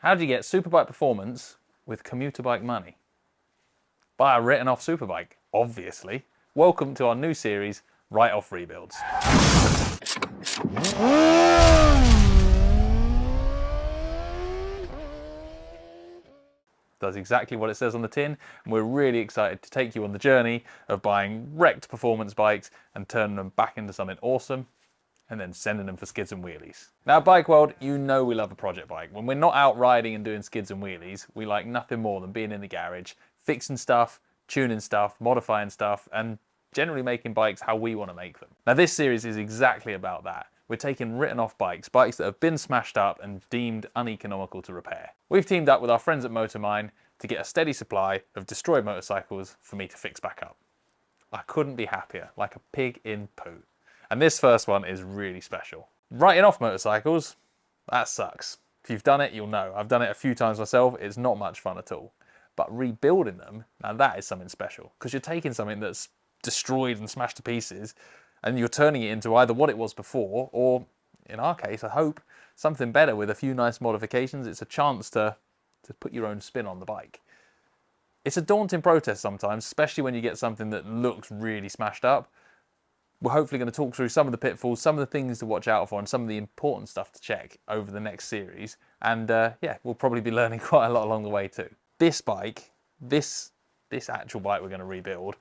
How do you get Superbike performance with commuter bike money? Buy a written off Superbike, obviously. Welcome to our new series, Write Off Rebuilds. Does exactly what it says on the tin, and we're really excited to take you on the journey of buying wrecked performance bikes and turning them back into something awesome, and then sending them for skids and wheelies. Now, Bike World, you know we love a project bike. When we're not out riding and doing skids and wheelies, we like nothing more than being in the garage, fixing stuff, tuning stuff, modifying stuff, and generally making bikes how we want to make them. Now, this series is exactly about that. We're taking written off bikes that have been smashed up and deemed uneconomical to repair. We've teamed up with our friends at Motormine to get a steady supply of destroyed motorcycles for me to fix back up. I couldn't be happier, like a pig in poo. And this first one is really special. Writing off motorcycles, that sucks. If you've done it, you'll know. I've done it a few times myself. It's not much fun at all. But rebuilding them, now that is something special. Because you're taking something that's destroyed and smashed to pieces, and you're turning it into either what it was before, or in our case, I hope, something better with a few nice modifications. It's a chance to put your own spin on the bike. It's a daunting process sometimes, especially when you get something that looks really smashed up. We're hopefully going to talk through some of the pitfalls, some of the things to watch out for, and some of the important stuff to check over the next series. And yeah, we'll probably be learning quite a lot along the way too. This bike, this actual bike we're going to rebuild,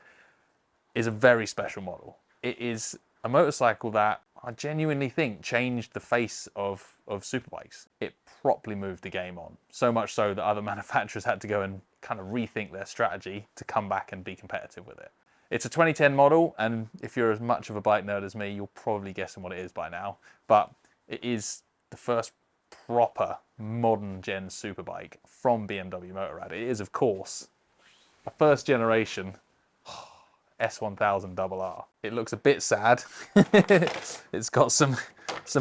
is a very special model. It is a motorcycle that I genuinely think changed the face of superbikes. It properly moved the game on, so much so that other manufacturers had to go and kind of rethink their strategy to come back and be competitive with it. It's a 2010 model, and if you're as much of a bike nerd as me, you're probably guessing what it is by now. But it is the first proper modern gen superbike from BMW Motorrad. It is, of course, a first generation S1000RR. It looks a bit sad. It's got some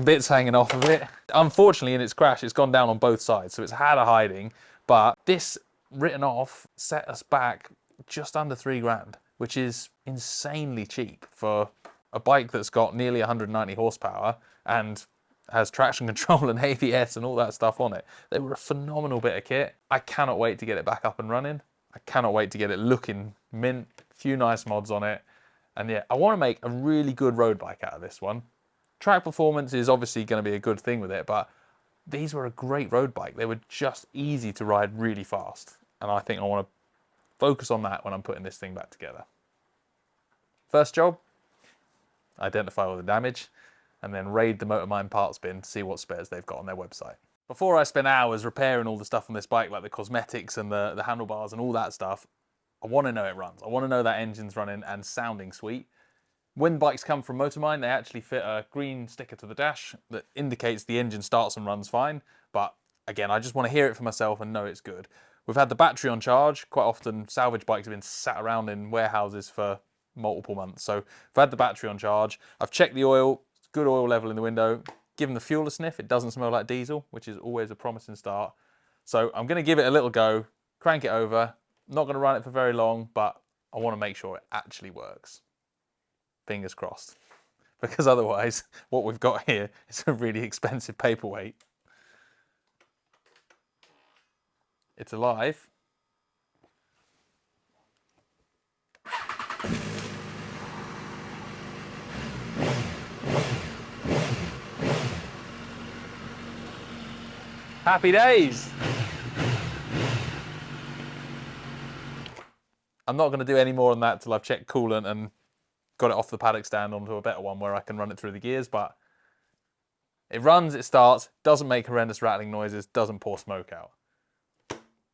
bits hanging off of it. Unfortunately, in its crash, it's gone down on both sides, so it's had a hiding. But this written off set us back just under 3 grand. Which is insanely cheap for a bike that's got nearly 190 horsepower and has traction control and ABS and all that stuff on it. They were a phenomenal bit of kit. I cannot wait to get it back up and running. I cannot wait to get it looking mint, a few nice mods on it. And yeah, I want to make a really good road bike out of this one. Track performance is obviously going to be a good thing with it, but these were a great road bike. They were just easy to ride really fast. And I think I want to focus on that when I'm putting this thing back together. First job, identify all the damage, and then raid the Motormine parts bin to see what spares they've got on their website. Before I spend hours repairing all the stuff on this bike, like the cosmetics and the handlebars and all that stuff, I want to know it runs. I want to know that engine's running and sounding sweet. When bikes come from Motormine, they actually fit a green sticker to the dash that indicates the engine starts and runs fine. But again, I just want to hear it for myself and know it's good. We've had the battery on charge. Quite often, salvage bikes have been sat around in warehouses for multiple months. So I've had the battery on charge. I've checked the oil, good oil level in the window. Given the fuel a sniff, it doesn't smell like diesel, which is always a promising start. So I'm going to give it a little go, crank it over. Not going to run it for very long, but I want to make sure it actually works. Fingers crossed. Because otherwise, what we've got here is a really expensive paperweight. It's alive. Happy days. I'm not going to do any more than that till I've checked coolant and got it off the paddock stand onto a better one where I can run it through the gears, but it runs, it starts, doesn't make horrendous rattling noises, doesn't pour smoke out.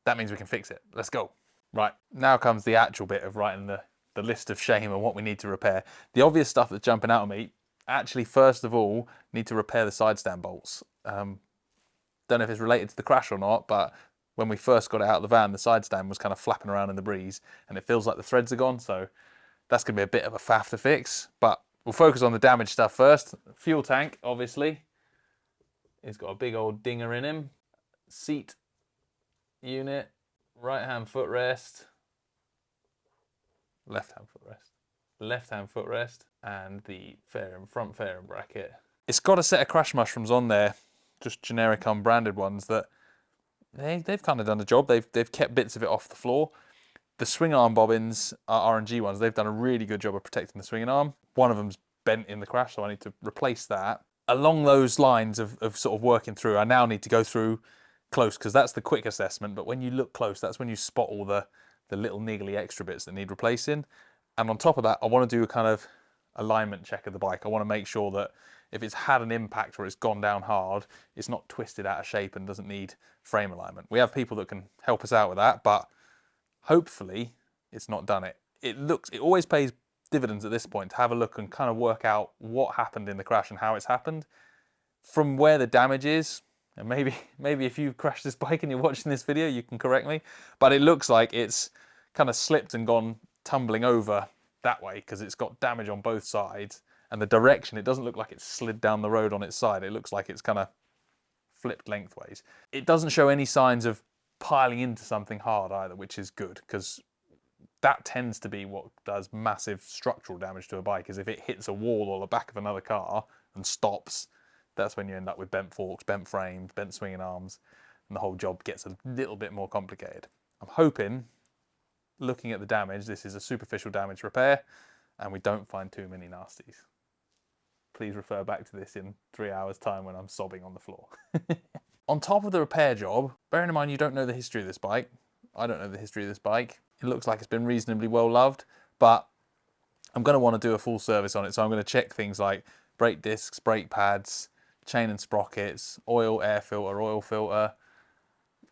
That means we can fix it. Let's go. Right, now comes the actual bit of writing the list of shame and what we need to repair. The obvious stuff that's jumping out at me, actually, first of all, need to repair the side stand bolts. Don't know if it's related to the crash or not, but when we first got it out of the van, the side stand was kind of flapping around in the breeze and it feels like the threads are gone. So that's going to be a bit of a faff to fix, but we'll focus on the damaged stuff first. Fuel tank, obviously. It's got a big old dinger in him. Seat unit, right-hand footrest, left-hand footrest, and the front fairing bracket. It's got a set of crash mushrooms on there, just generic unbranded ones that they've kind of done the job. They've kept bits of it off the floor. The swing arm bobbins are R&G ones. They've done a really good job of protecting the swinging arm. One of them's bent in the crash, so I need to replace that. Along those lines of sort of working through, I now need to go through close, because that's the quick assessment. But when you look close, that's when you spot all the little niggly extra bits that need replacing. And on top of that, I want to do a kind of alignment check of the bike. I want to make sure that if it's had an impact or it's gone down hard, it's not twisted out of shape and doesn't need frame alignment. We have people that can help us out with that, but hopefully it's not done it. It always pays dividends at this point to have a look and kind of work out what happened in the crash and how it's happened. From where the damage is, and maybe if you've crashed this bike and you're watching this video, you can correct me, but it looks like it's kind of slipped and gone tumbling over that way because it's got damage on both sides. And the direction, it doesn't look like it's slid down the road on its side. It looks like it's kind of flipped lengthways. It doesn't show any signs of piling into something hard either, which is good, because that tends to be what does massive structural damage to a bike, is if it hits a wall or the back of another car and stops, that's when you end up with bent forks, bent frames, bent swinging arms, and the whole job gets a little bit more complicated. I'm hoping, looking at the damage, this is a superficial damage repair and we don't find too many nasties. Please refer back to this in 3 hours' time when I'm sobbing on the floor. On top of the repair job, bearing in mind you don't know the history of this bike, I don't know the history of this bike, it looks like it's been reasonably well loved, but I'm going to want to do a full service on it, so I'm going to check things like brake discs, brake pads, chain and sprockets, oil, air filter, oil filter,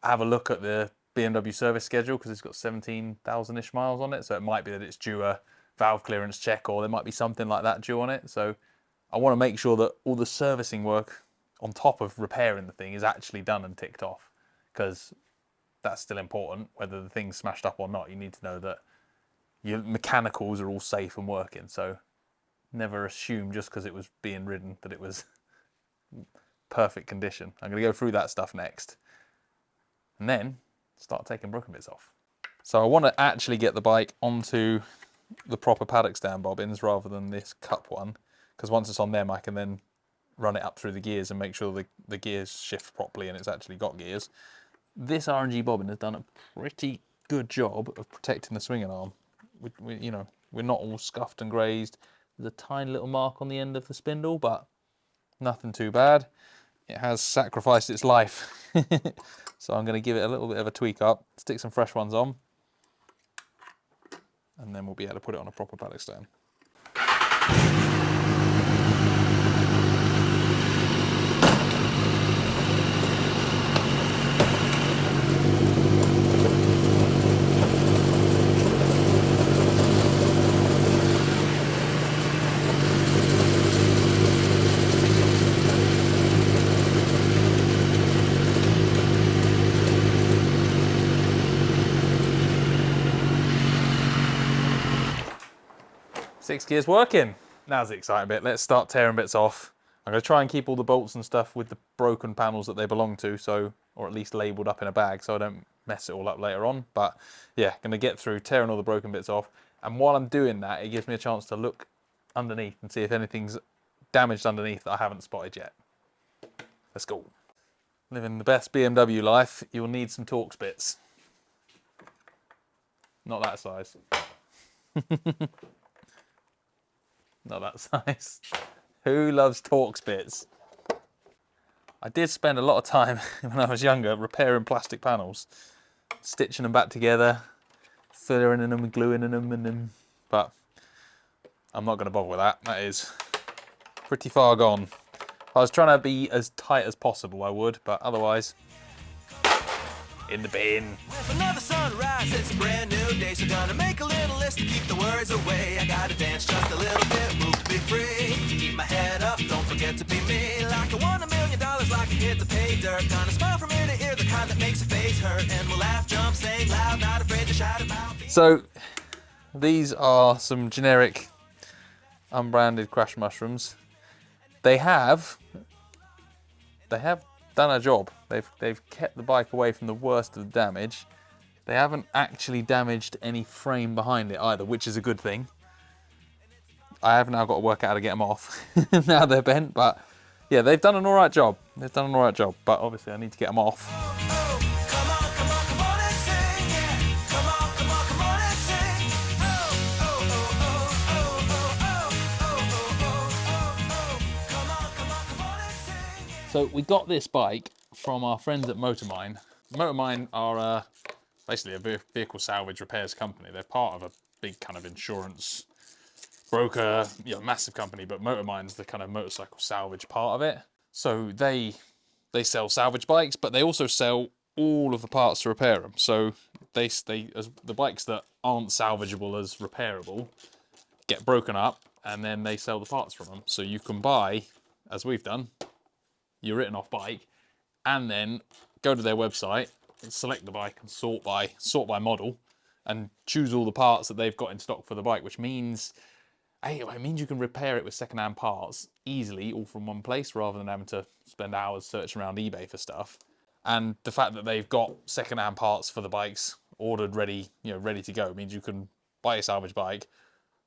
have a look at the BMW service schedule because it's got 17,000-ish miles on it, so it might be that it's due a valve clearance check, or there might be something like that due on it. So I want to make sure that all the servicing work on top of repairing the thing is actually done and ticked off, because that's still important. Whether the thing's smashed up or not, you need to know that your mechanicals are all safe and working. So never assume just because it was being ridden that it was perfect condition. I'm going to go through that stuff next and then start taking broken bits off. So I want to actually get the bike onto the proper paddock stand bobbins rather than this cup one, because once it's on them I can then run it up through the gears and make sure the gears shift properly and it's actually got gears. This R&G bobbin has done a pretty good job of protecting the swinging arm. You know, we're not all scuffed and grazed. There's a tiny little mark on the end of the spindle, but nothing too bad. It has sacrificed its life. So I'm going to give it a little bit of a tweak up, stick some fresh ones on, and then we'll be able to put it on a proper paddock stand. 6 gears working. Now's the exciting bit. Let's start tearing bits off. I'm going to try and keep all the bolts and stuff with the broken panels that they belong to, so, or at least labelled up in a bag so I don't mess it all up later on. But yeah, going to get through tearing all the broken bits off. And while I'm doing that, it gives me a chance to look underneath and see if anything's damaged underneath that I haven't spotted yet. Let's go. Living the best BMW life, you'll need some Torx bits. Not that size. Not that size. Who loves Torx bits? I did spend a lot of time when I was younger repairing plastic panels, stitching them back together, filling in them, gluing in them, and then, but I'm not going to bother with that. That is pretty far gone. I was trying to be as tight as possible, I would, but otherwise, in the bin. With another sunrise, it's a brand new day, so gonna make a little list to keep the worries away. I gotta dance just a little bit, move to be free. Keep my head up, don't forget to be me. Like I won $1 million, like I hit the pay dirt. Gonna smile from ear to ear, the kind that makes your face hurt. And we'll laugh, jump, sing loud, not afraid to shout about me. So, these are some generic, unbranded crash mushrooms. They have done a job. They've kept the bike away from the worst of the damage. They haven't actually damaged any frame behind it either, which is a good thing. I have now got to work out how to get them off. Now they're bent, but yeah, they've done an alright job. They've done an alright job, but obviously I need to get them off. So we got this bike from our friends at Motormine. Motormine are basically a vehicle salvage repairs company. They're part of a big kind of insurance broker, massive company, but Motormine's the kind of motorcycle salvage part of it. So they sell salvage bikes, but they also sell all of the parts to repair them. So as the bikes that aren't salvageable as repairable get broken up, and then they sell the parts from them. So you can buy, as we've done, your written off bike, and then go to their website and select the bike and sort by model, and choose all the parts that they've got in stock for the bike, which means it means you can repair it with second-hand parts easily, all from one place, rather than having to spend hours searching around eBay for stuff. And the fact that they've got second-hand parts for the bikes ordered, ready to go, means you can buy a salvage bike,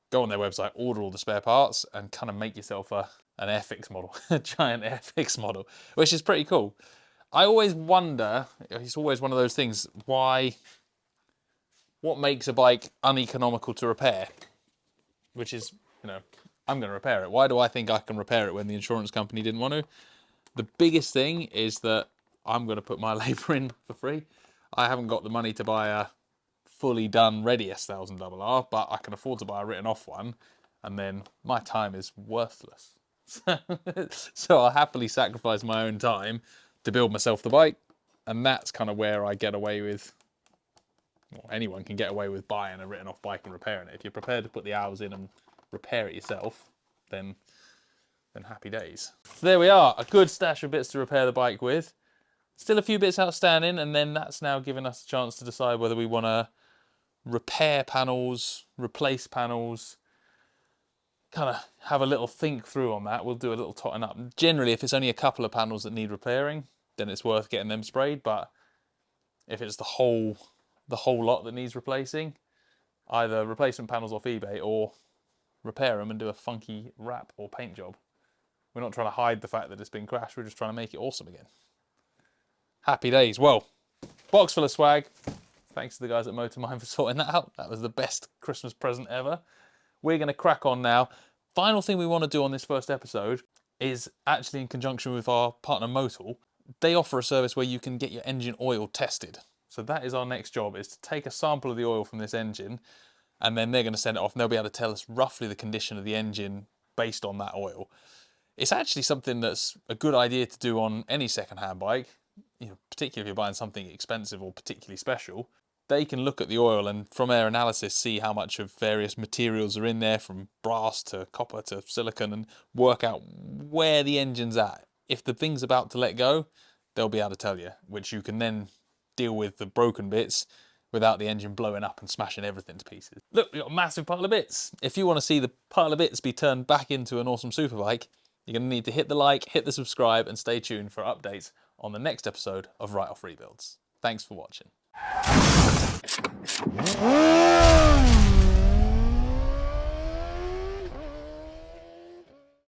go on their website, order all the spare parts, and kind of make yourself an Airfix model, a giant Airfix model, which is pretty cool. I always wonder, it's always one of those things, what makes a bike uneconomical to repair? Which is, I'm going to repair it. Why do I think I can repair it when the insurance company didn't want to? The biggest thing is that I'm going to put my labour in for free. I haven't got the money to buy a fully done ready S1000RR, but I can afford to buy a written off one, and then my time is worthless. So I'll happily sacrifice my own time to build myself the bike, and that's kind of where I get away with, well, anyone can get away with buying a written off bike and repairing it. If you're prepared to put the hours in and repair it yourself, then happy days. So there we are, a good stash of bits to repair the bike with. Still a few bits outstanding, and then that's now given us a chance to decide whether we want to repair panels, replace panels, kind of have a little think through on that. We'll do a little totting up. Generally, if it's only a couple of panels that need repairing, then it's worth getting them sprayed. But if it's the whole lot that needs replacing, either replacement panels off eBay or repair them and do a funky wrap or paint job. We're not trying to hide the fact that it's been crashed. We're just trying to make it awesome again. Happy days. Well, box full of swag. Thanks to the guys at Motormine for sorting that out. That was the best Christmas present ever. We're going to crack on now. Final thing we want to do on this first episode is actually in conjunction with our partner Motul. They offer a service where you can get your engine oil tested. So that is our next job, is to take a sample of the oil from this engine, and then they're going to send it off, and they'll be able to tell us roughly the condition of the engine based on that oil. It's actually something that's a good idea to do on any second-hand bike, particularly if you're buying something expensive or particularly special. They can look at the oil and from their analysis see how much of various materials are in there, from brass to copper to silicon, and work out where the engine's at. If the thing's about to let go, they'll be able to tell you, which you can then deal with the broken bits without the engine blowing up and smashing everything to pieces. Look, we've got a massive pile of bits. If you want to see the pile of bits be turned back into an awesome superbike, you're going to need to hit the like, hit the subscribe, and stay tuned for updates on the next episode of Write Off Rebuilds. Thanks for watching.